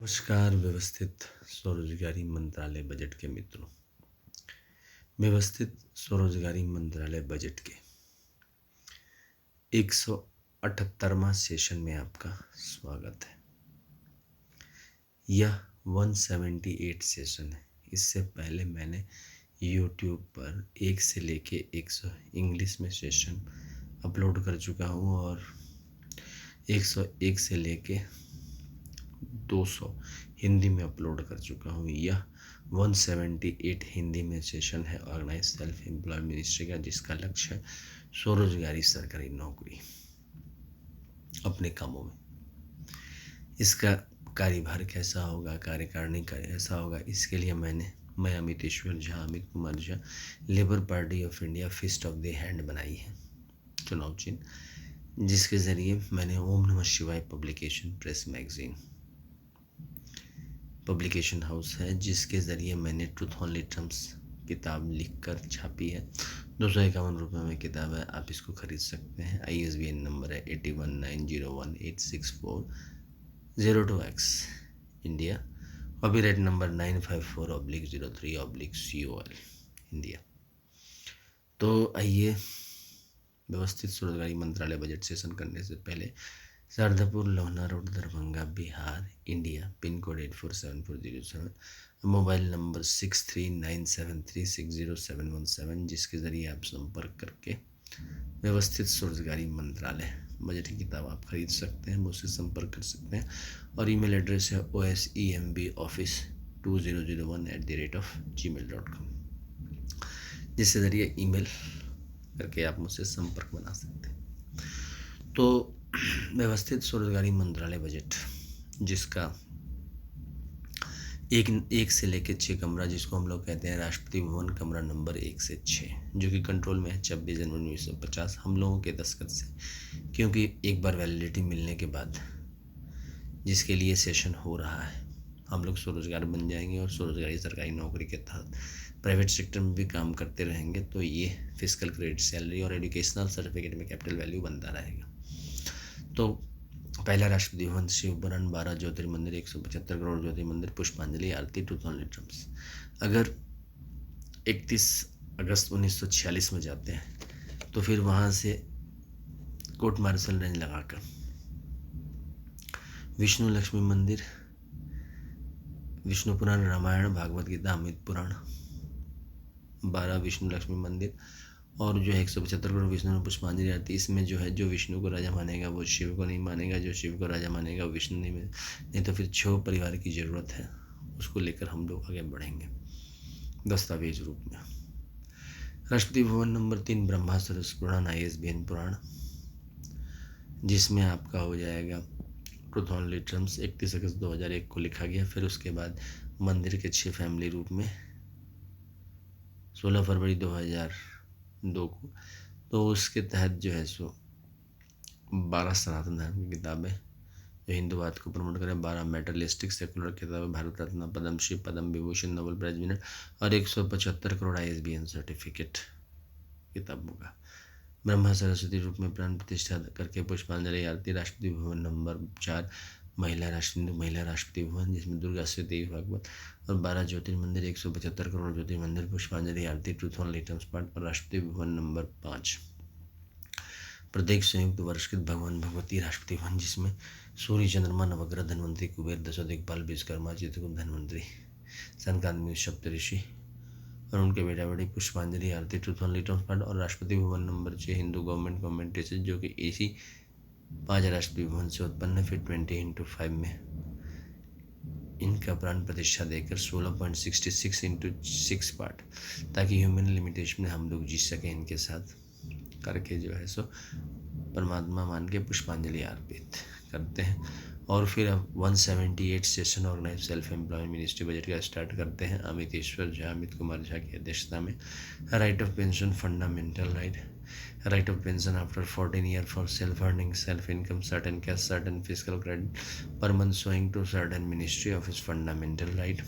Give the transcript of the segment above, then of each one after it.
नमस्कार व्यवस्थित स्वरोजगारी मंत्रालय बजट के मित्रों। व्यवस्थित स्वरोजगारी मंत्रालय बजट के 178वां सेशन में आपका स्वागत है। यह 178 सेशन है। इससे पहले मैंने YouTube पर 1 से लेके 100 इंग्लिश में सेशन अपलोड कर चुका हूँ और 101 से लेके 200 हिंदी में अपलोड कर चुका हूँ। यह 178 हिंदी में सेशन है ऑर्गेनाइज सेल्फ एम्प्लॉय मिनिस्ट्री का, जिसका लक्ष्य है स्वरोजगारी सरकारी नौकरी अपने कामों में। इसका कार्यभार कैसा होगा, कार्यकारिणी कैसा होगा, इसके लिए मैं Amiteshwar Jha, Amit Kumar Jha, labour party of India fist of the hand बनाई है चुनाव चिन्ह, जिसके ज़रिए मैंने ओम नमः शिवाय publication press magazine publication house है, जिसके ज़रिए मैंने ट्रूथ ओनली टर्म्स किताब लिखकर छापी है। 251 रुपये में किताब है, आप इसको खरीद सकते हैं। ISBN नंबर है 8190186402X India. Copyright number 954/03/COL India. तो आइए, व्यवस्थित स्वरोजगारी मंत्रालय बजट सेशन करने से पहले Shardapur, Lohna road, Darbhanga, Bihar, India, pin code 847407, mobile number 6397360717, जिसके ज़रिए आप संपर्क करके व्यवस्थित स्वरोजगारी मंत्रालय बजट की किताब आप खरीद सकते हैं, मुझसे संपर्क कर सकते हैं। और ईमेल एड्रेस है osemboffice2001@gmail.com, जिसके ज़रिए ईमेल करके आप मुझसे संपर्क बना सकते हैं। तो व्यवस्थित स्वरोजगारी मंत्रालय बजट, जिसका एक से लेकर 6 कमरा, जिसको हम लोग कहते हैं राष्ट्रपति भवन कमरा नंबर 1 से 6, जो कि कंट्रोल में है 26 जनवरी 1950 हम लोगों के दस्तखत से, क्योंकि एक बार वैलिडिटी मिलने के बाद जिसके लिए सेशन हो रहा है, हम लोग स्वरोजगार बन जाएंगे और स्वरोजगारी सरकारी नौकरी के तहत प्राइवेट सेक्टर में भी काम करते रहेंगे, तो ये फिजिकल क्रेडिट, सैलरी और एजुकेशनल सर्टिफिकेट में कैपिटल वैल्यू बनता रहेगा। तो पहला राष्ट्रपति भवन, शिवपुराण, 12 ज्योतिर्मंदिर, 175 करोड़ ज्योतिर्मंदिर, पुष्पांजलि आरती, ट्रूथ ओनली टर्म्स। अगर 31 अगस्त 1946 में जाते हैं तो फिर वहाँ से कोर्ट मार्शल रेंज लगाकर विष्णु लक्ष्मी मंदिर, विष्णु पुराण, रामायण, भागवत गीता, अमृत पुराण, 12 विष्णु लक्ष्मी मंदिर, और जो है 175 करोड़ विष्णु पुष्पांजलि आरती। इसमें जो है, जो विष्णु को राजा मानेगा वो शिव को नहीं मानेगा, जो शिव को राजा मानेगा वो विष्णु नहीं तो फिर 6 परिवार की ज़रूरत है, उसको लेकर हम लोग आगे बढ़ेंगे दस्तावेज रूप में। राष्ट्रपति भवन नंबर 3 ब्रह्मा सरस पुराण, ISBN पुराण, जिसमें आपका हो जाएगा ट्रूथ ओनली टर्म्स 31 अगस्त 2001 को लिखा गया। फिर उसके बाद मंदिर के 6 फैमिली रूप में 16 फरवरी 2002 को, तो उसके तहत जो है सो 12 सनातन धर्म की किताबें जो हिंदूवाद को प्रमोट करें, 12 मेटलिस्टिक सेकुलर किताबें, Bharat Ratna, Padmashri, Padma Vibhushan, Nobel prize winner और 175 करोड़ ISBN सर्टिफिकेट किताबों का। ब्रह्मा सरस्वती रूप में प्राण प्रतिष्ठा करके पुष्पांजलि आरती, राष्ट्रपति भवन नंबर 4 महिला राष्ट्रपति भवन, जिसमें दुर्गा श्री देवी भागवत, और 12 ज्योतिर्मंदिर, 175 करोड़ ज्योतिर्मंदिर, पुष्पांजलि आरती, ट्रूथ ओनली टर्म्स पाठ, और राष्ट्रपति भवन नंबर 5 प्रत्येक संयुक्त वर्षकृत भगवान भगवती राष्ट्रपति भवन, जिसमें सूर्य, चंद्रमा, नवग्रह, धनवंतरी, कुबेर, दशो दिक्पाल, विश्वकर्मा, चित्रगुप्त, धनवंतरी, सनकादमी, सप्तऋषि और उनके बेटा बेटी, पुष्पांजलि आरती, ट्रूथ ओनली टर्म्स पाठ, और राष्ट्रपति भवन नंबर 6 हिंदू गवर्नमेंट कमेंटेशन, जो कि इसी 5 राष्ट्रपति भवन से उत्पन्न है। फिर 20x5 में इनका प्राण प्रतिष्ठा देकर 16.66 पार्ट, ताकि ह्यूमन लिमिटेशन में हम लोग जी सकें इनके साथ करके जो है सो परमात्मा मान के पुष्पांजलि अर्पित करते हैं। और फिर अब 178 session organize self employment ministry budget का स्टार्ट करते हैं अमितेश्वर झा, अमित कुमार झा की अध्यक्षता में। Right of pension fundamental right of pension after 14 year for self earning, self income, certain cash, certain physical credit per month showing to certain ministry office fundamental right,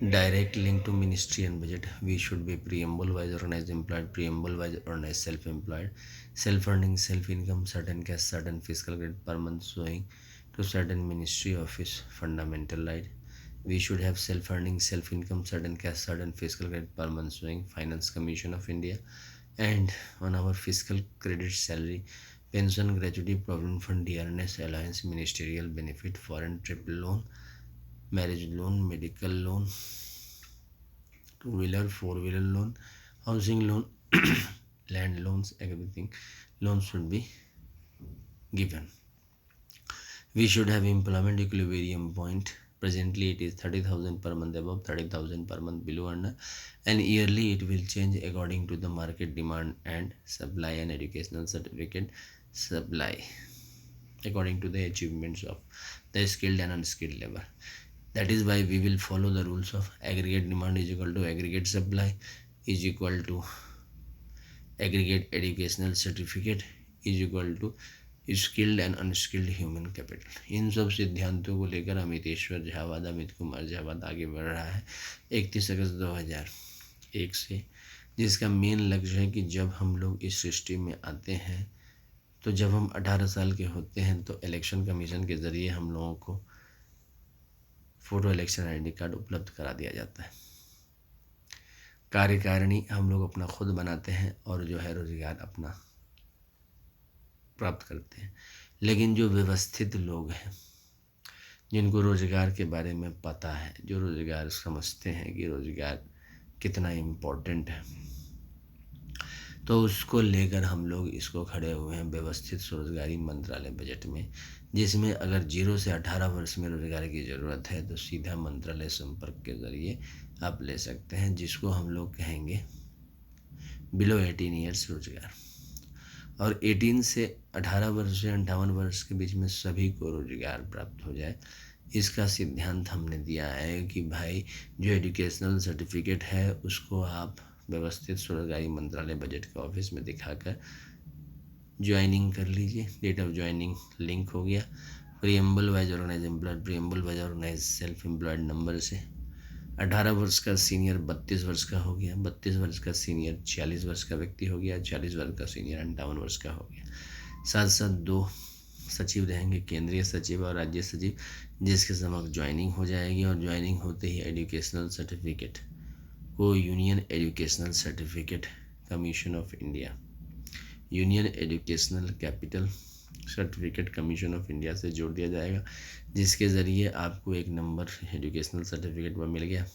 direct link to ministry and budget. We should be preamble wise organized employed, preamble wise organized self-employed, self-earning, self-income, certain cash, certain fiscal credit per month showing to certain ministry office fundamental right. We should have self-earning, self-income, certain cash, certain fiscal credit per month showing Finance Commission of India, and on our fiscal credit salary, pension, gratuity, provident fund, dearness allowance, ministerial benefit, foreign trip loan, marriage loan, medical loan, two-wheeler, four-wheeler loan, housing loan, land loans, everything loans should be given. We should have employment equilibrium point. Presently it is 30,000 per month above, 30,000 per month below, under, and yearly it will change according to the market demand and supply and educational certificate supply according to the achievements of the skilled and unskilled labor. That is why we will follow the rules of aggregate demand is equal to aggregate supply is equal to aggregate educational certificate is equal to skilled and unskilled human capital. इन सब सिद्धांतों को लेकर अमितेश्वर झावाद, अमित कुमार झावाद आगे बढ़ रहा है 31 अगस्त 2001 से, जिसका मेन लक्ष्य है कि जब हम लोग इस सृष्टि में आते हैं तो जब हम 18 साल के होते हैं तो इलेक्शन कमीशन के ज़रिए हम लोगों को फोटो इलेक्शन आईडी कार्ड उपलब्ध करा दिया जाता है। कार्यकारिणी हम लोग अपना खुद बनाते हैं और जो है रोजगार अपना प्राप्त करते हैं। लेकिन जो व्यवस्थित लोग हैं, जिनको रोजगार के बारे में पता है, जो रोजगार समझते हैं कि रोजगार कितना इम्पोर्टेंट है, तो उसको लेकर हम लोग इसको खड़े हुए हैं व्यवस्थित स्वरोजगारी मंत्रालय बजट में, जिसमें अगर 0 से 18 वर्ष में रोजगार की ज़रूरत है तो सीधा मंत्रालय संपर्क के ज़रिए आप ले सकते हैं, जिसको हम लोग कहेंगे बिलो 18 ईयर्स रोजगार। और 18 से 18 वर्ष से 58 वर्ष के बीच में सभी को रोजगार प्राप्त हो जाए, इसका सिद्धांत हमने दिया है कि भाई जो एजुकेशनल सर्टिफिकेट है उसको आप व्यवस्थित स्वरोजगारी मंत्रालय बजट के ऑफिस में दिखाकर ज्वाइनिंग कर लीजिए। डेट ऑफ ज्वाइनिंग लिंक हो गया, preamble wise organise employed, preamble wise organise self employed number से 18 वर्ष का सीनियर 32 वर्ष का हो गया, 32 वर्ष का सीनियर 46 वर्ष का व्यक्ति हो गया, 46 वर्ष का सीनियर 58 वर्ष का हो गया। साथ साथ 2 सचिव रहेंगे, केंद्रीय सचिव और राज्य सचिव, जिसके समक्ष ज्वाइनिंग हो जाएगी और ज्वाइनिंग होते ही एजुकेशनल सर्टिफिकेट को union educational certificate commission of India, union educational capital certificate commission of India से जोड़ दिया जाएगा, जिसके ज़रिए आपको एक नंबर एजुकेशनल सर्टिफिकेट पर मिल गया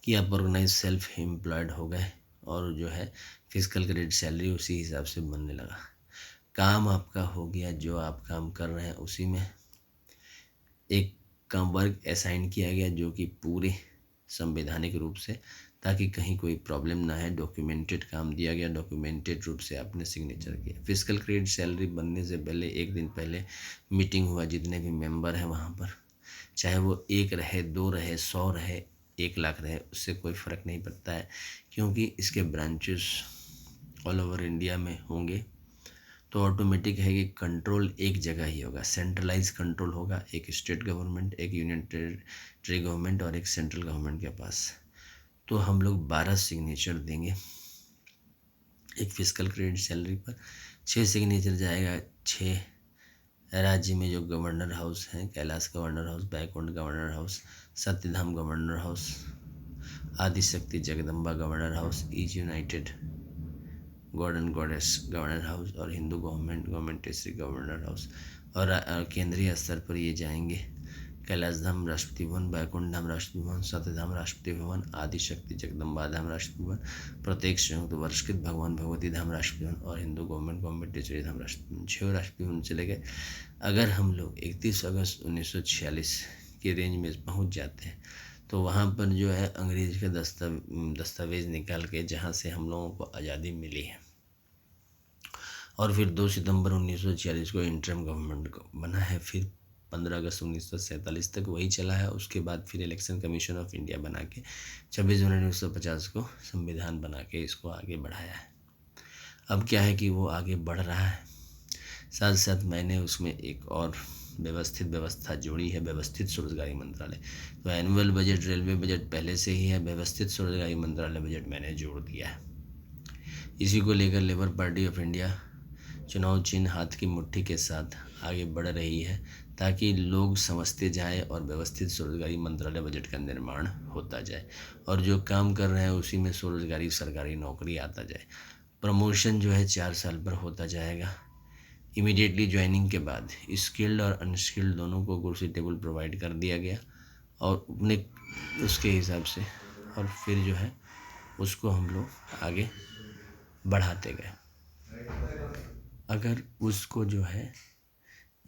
कि आप ऑर्गेनाइज सेल्फ एम्प्लॉयड हो गए और जो है फिजिकल क्रेडिट सैलरी उसी हिसाब से बनने लगा। काम आपका हो गया, जो आप काम कर रहे हैं उसी में एक काम वर्क असाइन किया गया जो कि पूरे संवैधानिक रूप से, ताकि कहीं कोई प्रॉब्लम ना है, डॉक्यूमेंटेड काम दिया गया, डॉक्यूमेंटेड रूप से आपने सिग्नेचर किया। फिजिकल क्रेडिट सैलरी बनने से पहले एक दिन पहले मीटिंग हुआ, जितने भी मेंबर हैं वहाँ पर, चाहे वो 1 रहे, 2 रहे, 100 रहे, 1 लाख रहे, उससे कोई फ़र्क नहीं पड़ता है, क्योंकि इसके ब्रांचेस ऑल ओवर इंडिया में होंगे तो ऑटोमेटिक है कि कंट्रोल एक जगह ही होगा, सेंट्रलाइज कंट्रोल होगा, एक स्टेट गवर्नमेंट, एक यूनियन टेरिटरी गवर्नमेंट और एक सेंट्रल गवर्नमेंट के पास। तो हम लोग 12 सिग्नेचर देंगे एक फिजिकल क्रेडिट सैलरी पर। 6 सिग्नेचर जाएगा 6 राज्य में जो गवर्नर हाउस हैं, Kailash governor house, Baikunth governor house, Satyadham governor house, Adishakti Jagdamba governor house, is united god and goddess governor house और Hindu government territory governor house. और केंद्रीय स्तर पर ये जाएंगे कैलाश धाम राष्ट्रपति भवन, बैकुंठ धाम राष्ट्रपति भवन, सत्यधाम राष्ट्रपति भवन, आदिशक्ति जगदम्बा धाम राष्ट्रपति भवन, प्रत्येक संयुक्त वर्षकृत भगवान भगवती धाम राष्ट्रपति भवन और हिंदू गवर्नमेंट टेरिटरी धाम राष्ट्रपति भवन। 6 राष्ट्रपति भवन चले गए। अगर हम लोग 31 अगस्त 1946 की रेंज में पहुंच जाते हैं तो वहाँ पर जो है अंग्रेज के दस्तावेज निकाल के जहाँ से हम लोगों को आज़ादी मिली है, और फिर 2 सितंबर 1946 को इंटरिम गवर्नमेंट बना है, फिर 15 अगस्त 1947 तक वही चला है। उसके बाद फिर इलेक्शन कमीशन ऑफ इंडिया बना के 26 जनवरी 1950 को संविधान बना के इसको आगे बढ़ाया है। अब क्या है कि वो आगे बढ़ रहा है, साथ साथ मैंने उसमें एक और व्यवस्थित व्यवस्था जोड़ी है, व्यवस्थित स्वरोजगारी मंत्रालय। तो एनुअल बजट, रेलवे बजट पहले से ही है, व्यवस्थित स्वरोजगारी मंत्रालय बजट मैंने जोड़ दिया है। इसी को लेकर लेबर पार्टी ऑफ इंडिया चुनाव चिन्ह हाथ की मुट्ठी के साथ आगे बढ़ रही है ताकि लोग समझते जाएं और व्यवस्थित स्वरोजगारी मंत्रालय बजट का निर्माण होता जाए और जो काम कर रहे हैं उसी में स्वरोजगारी सरकारी नौकरी आता जाए। प्रमोशन जो है 4 साल पर होता जाएगा। इमीडिएटली ज्वाइनिंग के बाद स्किल्ड और अनस्किल्ड दोनों को कुर्सी टेबल प्रोवाइड कर दिया गया और अपने उसके हिसाब से और फिर जो है उसको हम लोग आगे बढ़ाते गए। अगर उसको जो है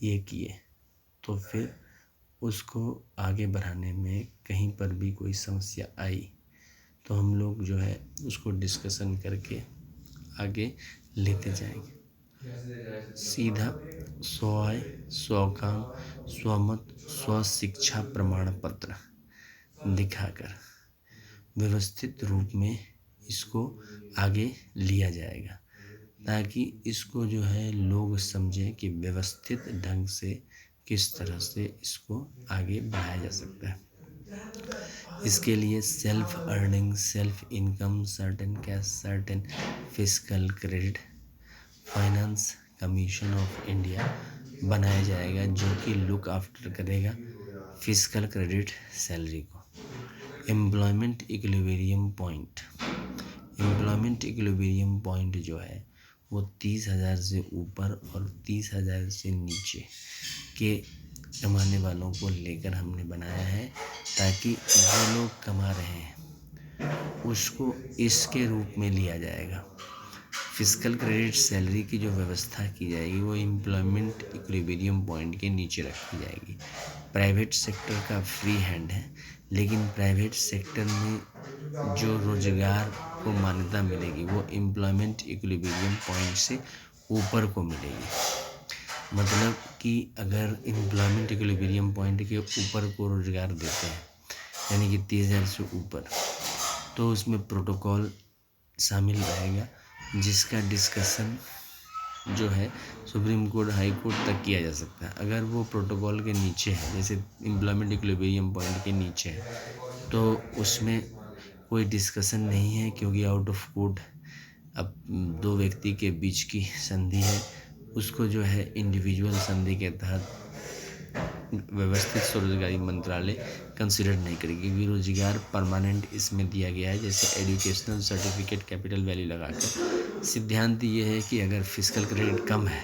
ये किए तो फिर उसको आगे बढ़ाने में कहीं पर भी कोई समस्या आई तो हम लोग जो है उसको डिस्कशन करके आगे लेते जाएंगे। सीधा स्व आय, स्व काम, स्वमत, स्व शिक्षा प्रमाण पत्र दिखाकर व्यवस्थित रूप में इसको आगे लिया जाएगा ताकि इसको जो है लोग समझें कि व्यवस्थित ढंग से किस तरह से इसको आगे बढ़ाया जा सकता है। इसके लिए self earning, self income, certain cash, certain fiscal credit, finance commission of India बनाया जाएगा जो कि लुक आफ्टर करेगा फिस्कल क्रेडिट सैलरी को। Employment equilibrium point, employment equilibrium point जो है वो 30,000 से ऊपर और 30,000 से नीचे के कमाने वालों को लेकर हमने बनाया है ताकि जो लोग कमा रहे हैं उसको इसके रूप में लिया जाएगा। फिस्कल क्रेडिट सैलरी की जो व्यवस्था की जाएगी वो एम्प्लॉयमेंट इक्विलिब्रियम पॉइंट के नीचे रखी जाएगी। प्राइवेट सेक्टर का फ्री हैंड है लेकिन प्राइवेट सेक्टर में जो रोजगार को मान्यता मिलेगी वो एम्प्लॉयमेंट इक्विलिब्रियम पॉइंट से ऊपर को मिलेगी। मतलब कि अगर एम्प्लॉयमेंट इक्विलिब्रियम पॉइंट के ऊपर को रोजगार देते हैं यानी कि 30,000 से ऊपर तो उसमें प्रोटोकॉल शामिल रहेगा जिसका डिस्कशन जो है सुप्रीम कोर्ट, हाई कोर्ट तक किया जा सकता है। अगर वो प्रोटोकॉल के नीचे है जैसे एम्प्लॉयमेंट इक्विलिब्रियम पॉइंट के नीचे है तो उसमें कोई डिस्कशन नहीं है क्योंकि आउट ऑफ कोर्ट अब दो व्यक्ति के बीच की संधि है, उसको जो है इंडिविजुअल संधि के तहत व्यवस्थित स्वरोजगारी मंत्रालय कंसिडर नहीं करेगी क्योंकि रोजगार परमानेंट इसमें दिया गया है जैसे एजुकेशनल सर्टिफिकेट कैपिटल वैल्यू लगाकर। सिद्धांत ये है कि अगर फिस्कल क्रेडिट कम है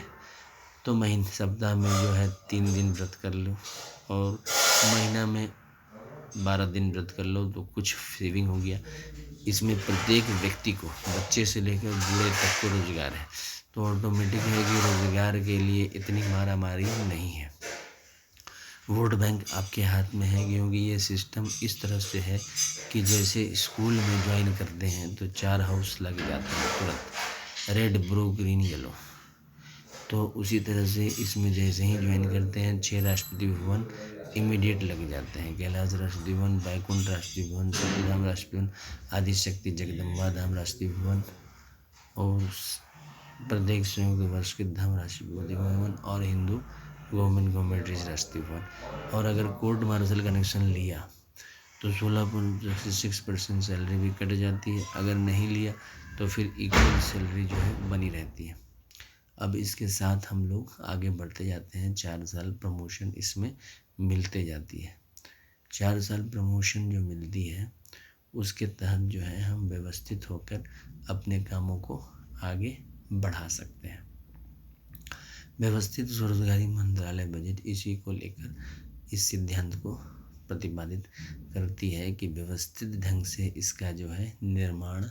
तो महीने सप्ताह में जो है 3 दिन व्रत कर लो और महीना में 12 दिन व्रत कर लो तो कुछ सेविंग हो गया। इसमें प्रत्येक व्यक्ति को बच्चे से लेकर बूढ़े तक को रोजगार है तो ऑटोमेटिक है कि रोजगार के लिए इतनी मारामारी नहीं है। वोट बैंक आपके हाथ में है क्योंकि ये सिस्टम इस तरह से है कि जैसे स्कूल में ज्वाइन करते हैं तो 4 हाउस लग जाते हैं तुरंत, रेड, ब्लू, ग्रीन, येलो। तो उसी तरह से इसमें जैसे ही ज्वाइन करते हैं 6 राष्ट्रपति भवन इमीडिएट लग जाते हैं। कैलाश राष्ट्रपति भवन, बैकुंठ राष्ट्रपति भवन, सतीधाम राष्ट्रपति भवन, आदिशक्ति जगदम्बा धाम राष्ट्रपति भवन और प्रत्येक संयुक्त वर्ष के धाम राष्ट्रपति भवन और हिंदू गवर्नमेंट राष्ट्रपति भवन। और अगर कोर्ट मार्शल कनेक्शन लिया तो 16.6% सैलरी भी कट जाती है, अगर नहीं लिया तो फिर इक्वल सैलरी जो है बनी रहती है। अब इसके साथ हम लोग आगे बढ़ते जाते हैं। 4 साल प्रमोशन इसमें मिलते जाती है। 4 साल प्रमोशन जो मिलती है उसके तहत जो है हम व्यवस्थित होकर अपने कामों को आगे बढ़ा सकते हैं। व्यवस्थित स्वरोजगारी मंत्रालय बजट इसी को लेकर इस सिद्धांत को प्रतिपादित करती है कि व्यवस्थित ढंग से इसका जो है निर्माण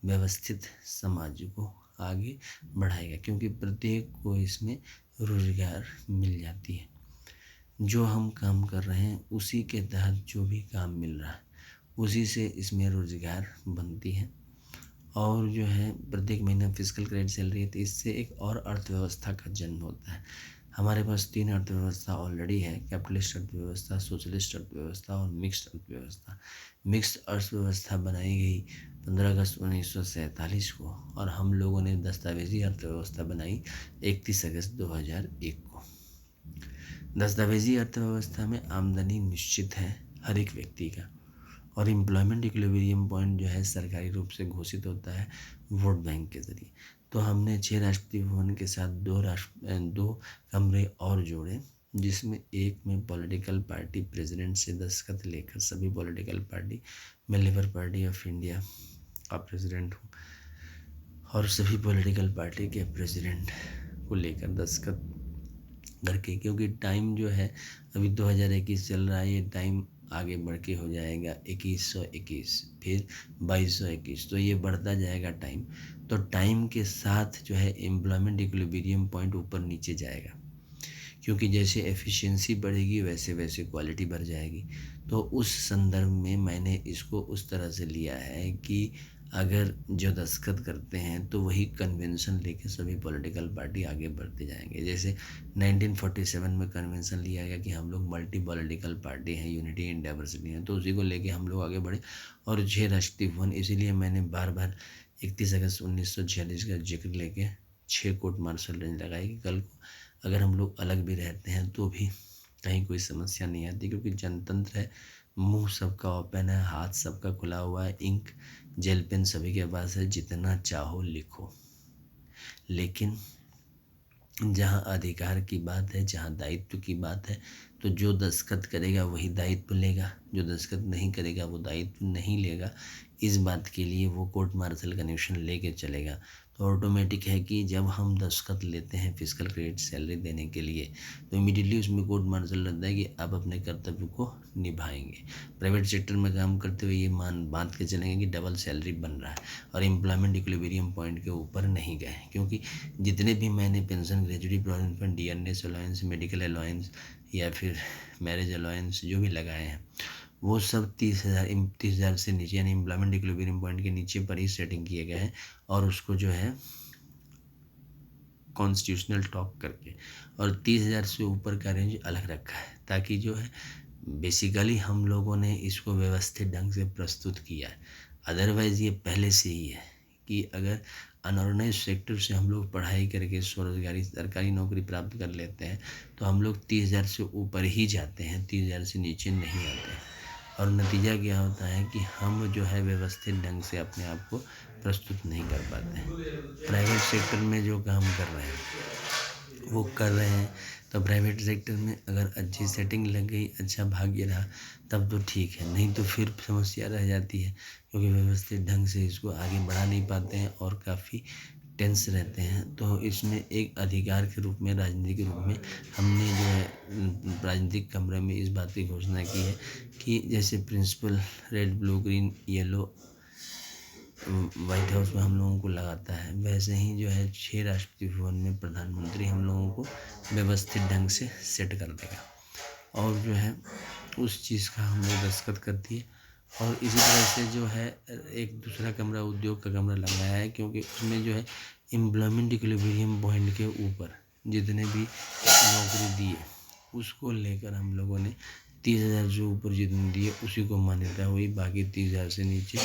व्यवस्थित समाज को आगे बढ़ाएगा क्योंकि प्रत्येक को इसमें रोजगार मिल जाती है। जो हम काम कर रहे हैं उसी के तहत जो भी काम मिल रहा है उसी से इसमें रोजगार बनती है और जो है प्रत्येक महीना फिस्कल क्रेडिट सैलरी है तो इससे एक और अर्थव्यवस्था का जन्म होता है। हमारे पास 3 अर्थव्यवस्था ऑलरेडी है, कैपिटलिस्ट अर्थव्यवस्था, सोशलिस्ट अर्थव्यवस्था और मिक्स्ड अर्थव्यवस्था। मिक्स्ड अर्थव्यवस्था बनाई गई 15 अगस्त 1947 को और हम लोगों ने दस्तावेजी अर्थव्यवस्था बनाई 31 अगस्त 2001 को। दस्तावेजी अर्थव्यवस्था में आमदनी निश्चित है हर एक व्यक्ति का और एम्प्लॉयमेंट इक्विलिब्रियम पॉइंट जो है सरकारी रूप से घोषित होता है वोट बैंक के ज़रिए तो हमने 6 राष्ट्रपति भवन के साथ 2 कमरे और जोड़े, जिसमें एक में पॉलिटिकल पार्टी प्रेसिडेंट से दस्तखत लेकर सभी पॉलिटिकल पार्टी, मैं लेबर पार्टी ऑफ इंडिया का प्रेसिडेंट हूँ, और सभी पॉलिटिकल पार्टी के प्रेसिडेंट को लेकर दस्तखत करके, क्योंकि टाइम जो है अभी 2021 चल रहा है, ये टाइम आगे बढ़ के हो जाएगा 2121, फिर 2221, तो ये बढ़ता जाएगा टाइम। तो टाइम के साथ जो है एम्प्लॉयमेंट इक्विलिब्रियम पॉइंट ऊपर नीचे जाएगा, क्योंकि जैसे एफिशिएंसी बढ़ेगी वैसे वैसे क्वालिटी बढ़ जाएगी। तो उस संदर्भ में मैंने इसको उस तरह से लिया है कि अगर जो दस्तखत करते हैं तो वही कन्वेंशन लेके सभी पॉलिटिकल पार्टी आगे बढ़ते जाएंगे। जैसे 1947 में कन्वेंशन लिया गया कि हम लोग मल्टी पॉलिटिकल पार्टी हैं, यूनिटी इन डाइवर्सिटी हैं, तो उसी को लेके हम लोग आगे बढ़े। और 6 राष्ट्रीय भवन, इसीलिए मैंने बार बार 31 अगस्त 1946 का जिक्र लेके 6 कोर्ट मार्शल रेंज लगाई कि कल को अगर हम लोग अलग भी रहते हैं तो भी कहीं कोई समस्या नहीं आती, क्योंकि जनतंत्र है, मुंह सबका ओपन है, हाथ सबका खुला हुआ है, इंक जेल पेन सभी के पास है, जितना चाहो लिखो। लेकिन जहाँ अधिकार की बात है, जहाँ दायित्व की बात है, तो जो दस्तखत करेगा वही दायित्व लेगा, जो दस्तखत नहीं करेगा वो दायित्व नहीं लेगा। इस बात के लिए वो कोर्ट मार्शल कन्वेंशन लेके चलेगा। तो ऑटोमेटिक है कि जब हम दस्तखत लेते हैं फिजिकल क्रेडिट सैलरी देने के लिए, तो इमीडिएटली उसमें कोर्ट मार्शल रहता है कि आप अपने कर्तव्य को निभाएंगे। प्राइवेट सेक्टर में काम करते हुए ये बांध के चलेंगे कि डबल सैलरी बन रहा है और एम्प्लॉयमेंट इक्विलिब्रियम पॉइंट के ऊपर नहीं गए, क्योंकि जितने भी मैंने pension, gratuity provident fund, DNS allowance, medical allowance या फिर मैरिज अलाउंस जो भी लगाए हैं, वो सब 30,000 से नीचे यानी एम्प्लॉयमेंट इक्विलिब्रियम पॉइंट के नीचे पर ही सेटिंग किए गए हैं, और उसको जो है कॉन्स्टिट्यूशनल टॉप करके, और 30,000 से ऊपर का रेंज अलग रखा है, ताकि जो है बेसिकली हम लोगों ने इसको व्यवस्थित ढंग से प्रस्तुत किया है। अदरवाइज़ ये पहले से ही है कि अगर अनऑर्गेनाइज सेक्टर से हम लोग पढ़ाई करके स्वरोजगारी सरकारी नौकरी प्राप्त कर लेते हैं तो हम लोग 30,000 से ऊपर ही जाते हैं, 30,000 से नीचे नहीं आते हैं। और नतीजा क्या होता है कि हम जो है व्यवस्थित ढंग से अपने आप को प्रस्तुत नहीं कर पाते हैं। प्राइवेट सेक्टर में जो काम कर रहे हैं वो कर रहे हैं, तो प्राइवेट सेक्टर में अगर अच्छी सेटिंग लग गई, अच्छा भाग्य रहा, तब तो ठीक है, नहीं तो फिर समस्या रह जाती है, क्योंकि व्यवस्थित ढंग से इसको आगे बढ़ा नहीं पाते हैं और काफ़ी टेंस रहते हैं। तो इसमें एक अधिकार के रूप में, राजनीति के रूप में हमने जो है राजनीतिक कमरे में इस बात की घोषणा की है कि जैसे principal red, blue, green, yellow white house में हम लोगों को लगाता है, वैसे ही जो है 6 राष्ट्रपति भवन में प्रधानमंत्री हम लोगों को व्यवस्थित ढंग से सेट कर देगा, और जो है उस चीज़ का हम लोग दस्तखत कर दिए। और इसी तरह से जो है एक दूसरा कमरा उद्योग का कमरा लगाया है, क्योंकि उसमें जो है एम्प्लॉयमेंट इक्विलिब्रियम पॉइंट के ऊपर जितने भी नौकरी दिए उसको लेकर हम लोगों ने 30,000 से ऊपर जितने दिए उसी को मान्यता हुई, बाकी 30,000 से नीचे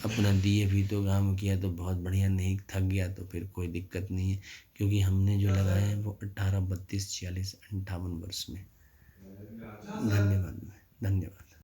अपना दिए भी तो काम किया तो बहुत बढ़िया, नहीं थक गया तो फिर कोई दिक्कत नहीं है, क्योंकि हमने जो लगाया है वो 18, 32, 46, 58 वर्ष में। धन्यवाद।